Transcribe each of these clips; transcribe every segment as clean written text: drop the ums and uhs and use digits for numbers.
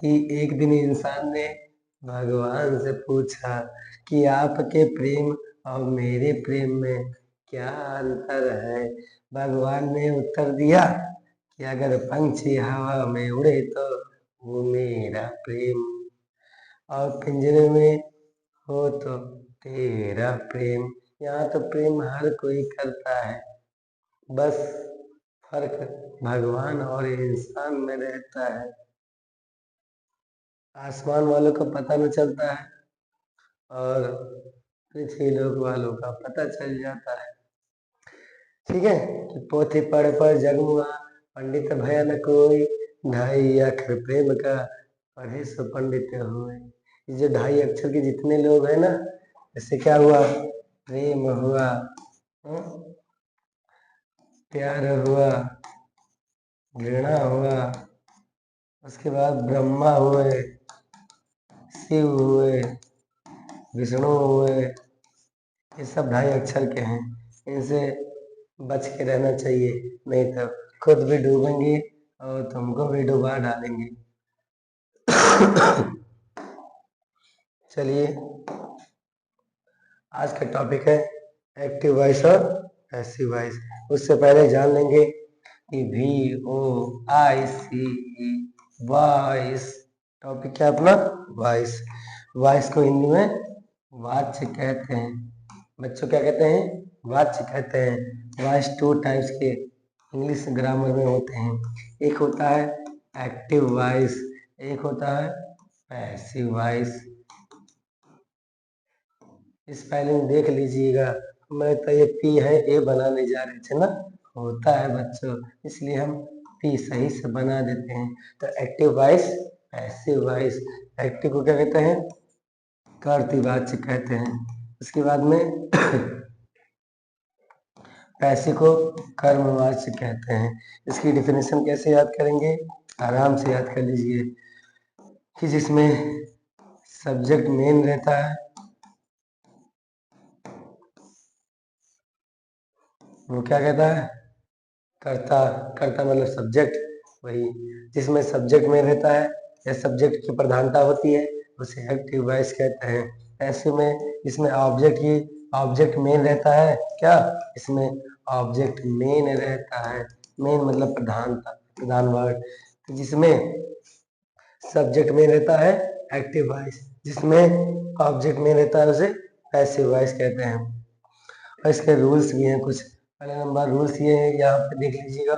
कि एक दिन इंसान ने भगवान से पूछा कि आपके प्रेम और मेरे प्रेम में क्या अंतर है। भगवान ने उत्तर दिया कि अगर पंछी हवा में उड़े तो वो मेरा प्रेम, और पिंजरे में हो तो तेरा प्रेम। यहाँ तो प्रेम हर कोई करता है, बस फर्क भगवान और इंसान में रहता है। आसमान वालों का पता न चलता है और पृथ्वी लोक वालों का पता चल जाता है। ठीक है, कि पोथी पढ़ जगमुआ पंडित भया न कोई, 2.5 अक्षर प्रेम का पढ़े सो पंडित हुए। ये जो 2.5 अक्षर के जितने लोग हैं ना, इससे क्या हुआ? प्रेम हुआ, प्यार हुआ, घृणा हुआ, उसके बाद ब्रह्मा हुए, शिव हुए, विष्णु हुए। ये सब 2.5 अक्षर के हैं, इनसे बच के रहना चाहिए, नहीं तो खुद भी डूबेंगे और तुमको भी डुबा डालेंगे। चलिए, आज का टॉपिक है एक्टिव वॉइस और पैसिव वॉइस। उससे पहले जान लेंगे कि VOICE वॉइस टॉपिक क्या है अपना? वॉइस। वॉइस को हिंदी में वाच्य कहते हैं। बच्चों क्या कहते हैं? वाच्य कहते हैं। वॉइस 2 टाइप्स के इंग्लिश ग्रामर में होते हैं। एक होता है एक्टिव वॉइस, एक होता है पैसिव वॉइस। इस स्पेलिंग देख लीजिएगा, मैं तो ये पी है ए बनाने जा रहे थे ना, होता है बच्चों, इसलिए हम पी सही से बना देते हैं। तो active voice, passive voice. Active को क्या कहते हैं? कर्तृवाच्य कहते हैं। उसके बाद में पैसिव को कर्मवाच्य कहते हैं। इसकी डिफिनेशन कैसे याद करेंगे? आराम से याद कर लीजिए कि जिसमें सब्जेक्ट मेन रहता है, वो क्या कहता है? कर्ता। कर्ता मतलब सब्जेक्ट, वही। जिसमें सब्जेक्ट में रहता है या सब्जेक्ट की प्रधानता होती है उसे एक्टिव वॉइस कहते हैं। ऐसे में इसमें ऑब्जेक्ट मेन रहता है। क्या? इसमें ऑब्जेक्ट मेन रहता है। मेन मतलब प्रधानता, प्रधान वर्ड। तो जिसमें सब्जेक्ट में रहता है एक्टिव वॉइस, जिसमें ऑब्जेक्ट में रहता है उसे पैसिव वॉइस कहते हैं। और इसके रूल्स भी हैं कुछ। पहला नंबर रूल्स ये है, यहाँ पे देख लीजिएगा।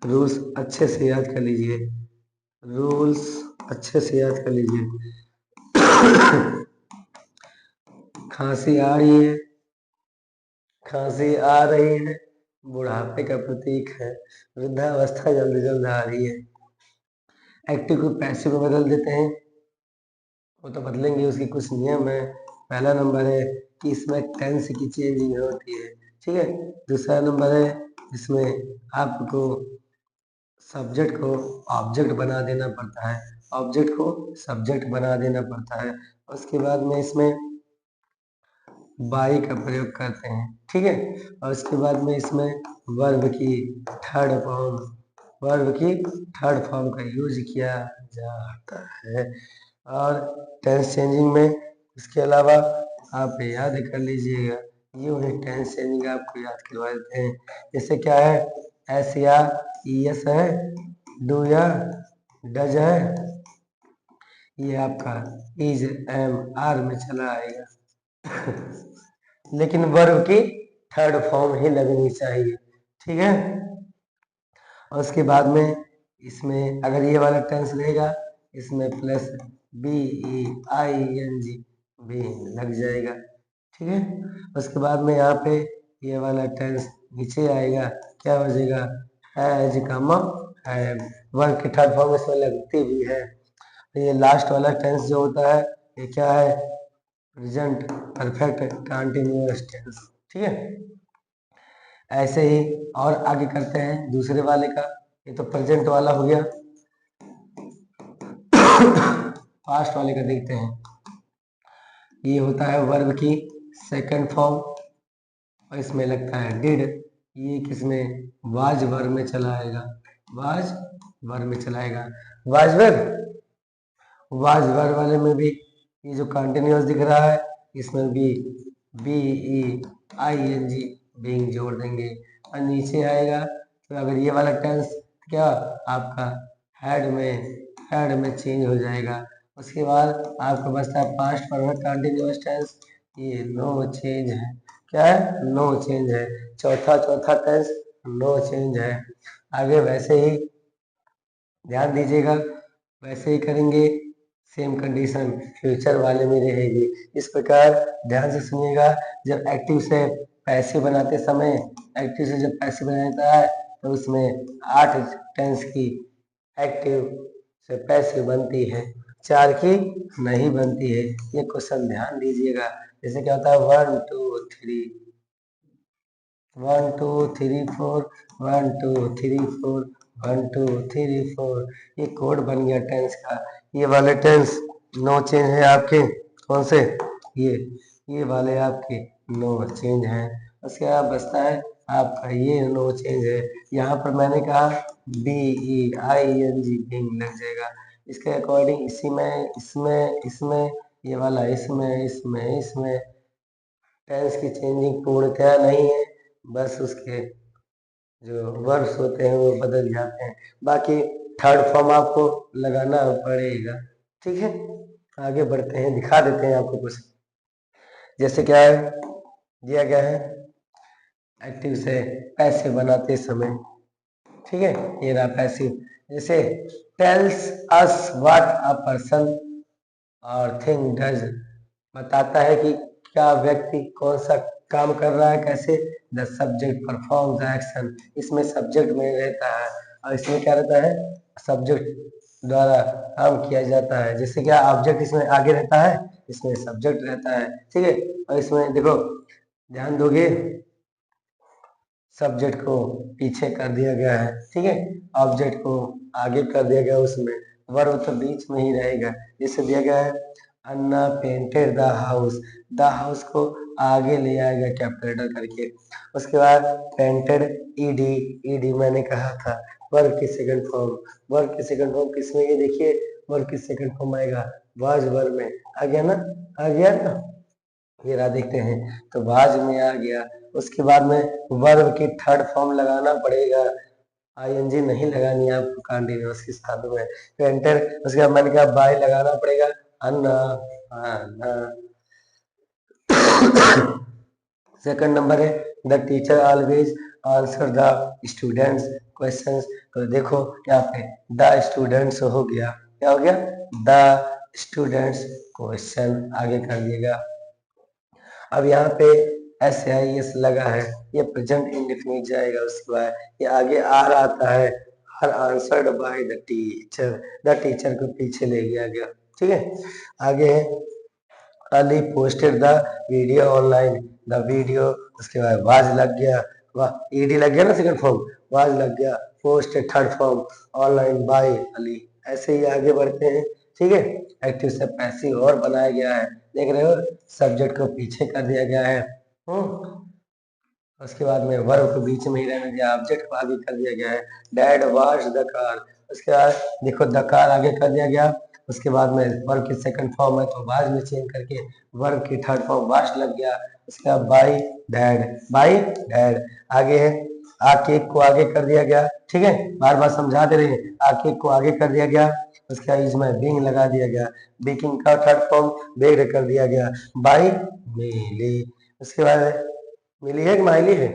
रूल्स अच्छे से याद कर लीजिए, रूल्स अच्छे से याद कर लीजिए। खांसी आ रही है, खांसी आ रही है, बुढ़ापे का प्रतीक है। वृद्धावस्था जल्द जल्द आ रही है। एक्टिव को पैसिव में बदल देते हैं, वो तो बदलेंगे, उसके कुछ नियम है। पहला नंबर है कि इसमें टेंस की चेंजिंग होती है। ठीक है। दूसरा नंबर है इसमें आपको सब्जेक्ट को ऑब्जेक्ट बना देना पड़ता है, ऑब्जेक्ट को सब्जेक्ट बना देना पड़ता है। उसके बाद में इसमें बाई का प्रयोग करते हैं। ठीक है। और उसके बाद में इसमें वर्ब की थर्ड फॉर्म, वर्ब की थर्ड फॉर्म का यूज किया जाता है। और टेंस चेंजिंग में इसके अलावा आप याद कर लीजिएगा, ये उन्हें टेंस चेंजिंग आपको याद करवा देते हैं। जैसे क्या है? एस या ईएस है, डू या डज है, ये आपका इज एम आर में चला आएगा। लेकिन वर्ब की थर्ड फॉर्म ही लगनी चाहिए। ठीक है। और उसके बाद में इसमें अगर ये वाला टेंस रहेगा, इसमें प्लस BEING भी लग जाएगा। ठीक है। उसके बाद में यहाँ पे ये वाला टेंस नीचे आएगा, क्या हो जाएगा? हैज कमा हैव। वर्ब की थर्ड फॉर्म इसमें लगती भी है। तो ये लास्ट वाला टेंस जो होता है, ये क्या है? Present perfect continuous tense. ठीक है। ऐसे ही और आगे करते हैं दूसरे वाले का। ये तो प्रेजेंट वाला हो गया। पास्ट वाले का देखते हैं। ये होता है वर्ब की सेकंड फॉर्म और इसमें लगता है डिड। ये किसमें, वाज वर्ब में चला आएगा, वाज वर्ब में चलाएगा। वाज वर्ब वाले में भी ये जो कंटिन्यूअस दिख रहा है इसमें भी B E I N G being जोड़ देंगे और नीचे आएगा। तो अगर ये वाला टेंस क्या आपका हेड में चेंज हो जाएगा। उसके बाद आपका बचता है पास्ट परफेक्ट कंटिन्यूअस टेंस, ये नो चेंज है, क्या है, नो चेंज है। चौथा टेंस नो चेंज है। आगे वैसे ही ध्यान दीजिएगा, वैसे ही करेंगे, सेम कंडीशन फ्यूचर वाले में रहेगी। इस प्रकार ध्यान से सुनिएगा, जब एक्टिव से पैसिव बनाते समय, एक्टिव से जब पैसिव बनाता है तो उसमें 8 टेंस की एक्टिव से पैसिव बनती है, 4 की नहीं बनती है। ये क्वेश्चन ध्यान दीजिएगा। जैसे क्या होता है 1 2 3 1 2 3 4 1 2 3 4 1 2 3 4, ये कोड बन गया टेंस का। ये वाले टेंस नो चेंज है आपके, कौन से, ये वाले आपके नो चेंज है। उसके बाद बचता है आपका ये नो चेंज है। यहाँ पर मैंने कहा B E I N G being लग जाएगा। इसके अकॉर्डिंग इसी में इसमें ये वाला इसमें टेंस की चेंजिंग पूर्णतया नहीं है, बस उसके जो वर्ब्स होते हैं वो बदल जाते हैं। बाकी थर्ड फॉर्म आपको लगाना पड़ेगा, ठीक है। आगे बढ़ते हैं, दिखा देते हैं आपको कुछ। जैसे क्या है दिया गया है एक्टिव से पैसिव बनाते समय, ठीक है, ये रहा पैसिव। जैसे tells us what a person और थिंग डज, बताता है कि क्या व्यक्ति कौन सा काम कर रहा है, कैसे, the subject perform the action, इसमें सब्जेक्ट में रहता है और इसमें क्या रहता है, सब्जेक्ट द्वारा काम किया जाता है। जैसे क्या ऑब्जेक्ट इसमें आगे रहता है, इसमें सब्जेक्ट रहता है, ठीक है। और इसमें देखो ध्यान दोगे, सब्जेक्ट को पीछे कर दिया गया है, ठीक है, ऑब्जेक्ट को आगे कर दिया गया, उसमें वर्ब तो बीच में ही रहेगा। जैसे दिया गया है Anna painted the house, the house को आगे ले आएगा कैपिटल लेटर करके। उसके बाद पेंटेड ईडी, ईडी मैंने कहा था वर्ब की सेकंड फॉर्म, वर्ब की सेकंड फॉर्म किसमें, ये देखिए वर्ब की सेकंड फॉर्म आएगा वाज वर्ब में, आ गया ना, आ गया ना, ये रहा, देखते हैं तो वाज में आ गया। उसके बाद में वर्ब की थर्ड फॉर्म लगाना पड़ेगा, आईएनजी नहीं लगानी है आपको कंटिन्यूअस के साथ में, तो एंटर। उसके बाद मैंने कहा बाय लगाना पड़ेगा, अन्ना, अन्ना। सेकंड नंबर है the teacher always answer the students questions, तो देखो यहाँ पे द स्टूडेंट्स हो गया, क्या हो गया, द स्टूडेंट्स क्वेश्चन आगे कर दिएगा। अब यहाँ पे SIS लगा है, ये प्रेजेंट इंडेफिनिट जाएगा। उसके बाद ये आगे आर आता है, are answered by the teacher, the teacher को पीछे ले गया गया, ठीक है। आगे है Ali posted the video online, the video, उसके बाद वाज लग गया, वाह ईडी लग गया ना सेकंड फॉर्म, वाज लग गया, posted third form, online by Ali. ऐसे ही आगे बढ़ते हैं, ठीक है। एक्टिव से पैसिव और बनाया गया है, देख रहे हो, सब्जेक्ट को पीछे कर दिया गया है, उसके बाद में वर्ब को बीच में ही रहने दिया, ऑब्जेक्ट को आगे कर दिया गया है, डैड वॉश द कार। उसके बाद देखो द कार आगे कर दिया गया। उसके बाद में वर्ब की सेकंड फॉर्म है तो वाज में चेंज करके वर्ब की थर्ड फॉर्म वाश लग गया। उसके बाद बाई डैड आगे है, आ केक को आगे कर दिया गया, ठीक है, बार बार समझा दे रहे हैं, आ केक को आगे कर दिया गया। उसके बाद इसमें बिंग लगा दिया गया, बेकिंग का थर्ड फॉर्म बेक्ड कर दिया गया, बाई मिली। उसके बाद मिली है कि माइली है,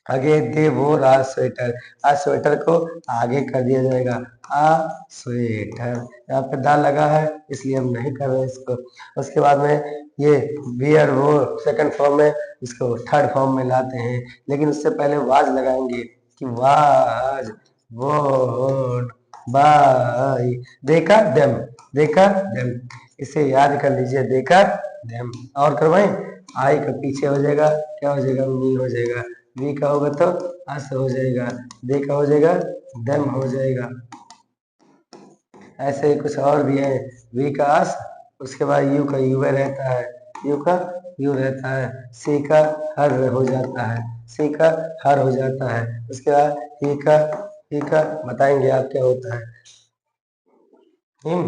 आगे दे वो आ स्वेटर, आ स्वेटर को आगे कर दिया जाएगा, आ स्वेटर, यहाँ पे दा लगा है इसलिए हम नहीं कर रहे इसको। उसके बाद में ये वियर वो सेकंड फॉर्म में, इसको थर्ड फॉर्म में लाते हैं, लेकिन उससे पहले वाज लगाएंगे कि वाज वोड बाई, देखा देम, इसे याद कर लीजिए, देखा देम। और करवाएं, आई का पीछे हो जाएगा, क्या हो जाएगा, मी हो जाएगा, वी का होगा तो अस हो जाएगा, दे का हो जाएगा दम हो जाएगा। ऐसे ही कुछ और भी है, वी का अस, उसके बाद यू का युवे रहता है, यू का यू रहता है, सी का हर हो जाता है, सी का हर हो जाता है। उसके बाद ही का बताएंगे आप क्या होता है। हिम।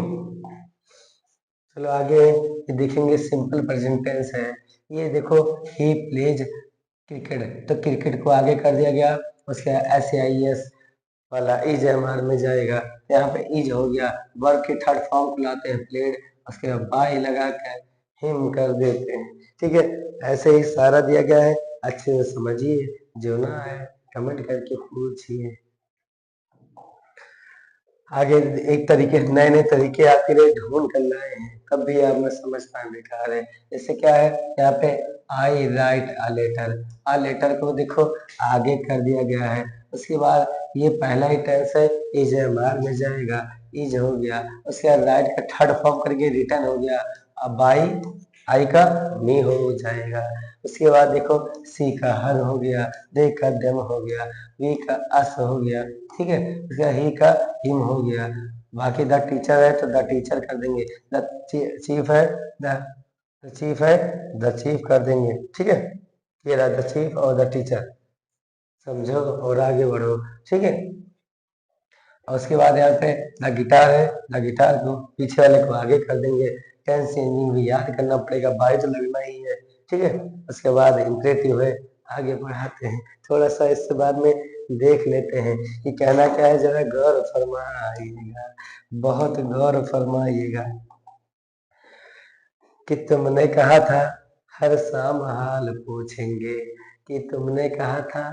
चलो आगे ये देखेंगे सिंपल प्रेजेंट टेंस है। ये देखो ही प्लेज क्रिकेट, तो क्रिकेट को आगे कर दिया गया, उसके SAIS वाला इज एमआर में जाएगा। यहाँ पे इज हो गया, वर्ब के थर्ड फॉर्म को लाते हैं प्लेड, उसके बाद बाय लगा कर हिम कर देते हैं। ठीक है, ऐसे ही सारा दिया गया है, अच्छे से समझिए, जो ना है कमेंट करके पूछिए। आगे एक तरीके नए नए तरीके आपके लिए ढूंढ कर लाए हैं, तब भी आप में समझना बेकार है। जैसे क्या है यहाँ पे I write a letter, a letter को देखो आगे कर दिया गया है। उसके बाद ये पहला ही टेंस है, इज एमआर में जाएगा, इज हो गया। उसके बाद राइट का थर्ड फॉर्म करके रिटर्न हो गया, अब बाई आई का मी हो जाएगा। उसके बाद देखो सी का हर हो गया, दे का दम हो गया, वी का अस हो गया। ठीक है, उसका ही का हिम हो गया। बाकी द टीचर है तो द टीचर कर देंगे, द चीफ है द चीफ है द चीफ कर देंगे। ठीक है, ये रहा द चीफ और द टीचर, समझो और आगे बढ़ो। ठीक है, और उसके बाद यहाँ पे द गिटार है, द गिटार को पीछे वाले को आगे कर देंगे। टेंस चेंजिंग भी याद करना पड़ेगा, बाई तो लगना ही है। ठीक है, उसके बाद इंपरेटिव है, आगे बढ़ाते हैं। थोड़ा सा इसके बाद में देख लेते हैं कि कहना क्या है, जरा गौर फरमाइएगा, बहुत गौर फरमाइएगा। कि तुमने कहा था हर शाम हाल पूछेंगे, कि तुमने कहा था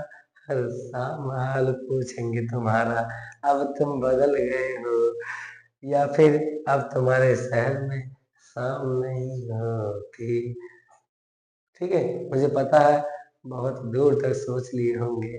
हर शाम हाल पूछेंगे तुम्हारा, अब तुम बदल गए हो, या फिर अब तुम्हारे शहर में शाम नहीं होती। ठीक है, मुझे पता है बहुत दूर तक सोच लिए होंगे।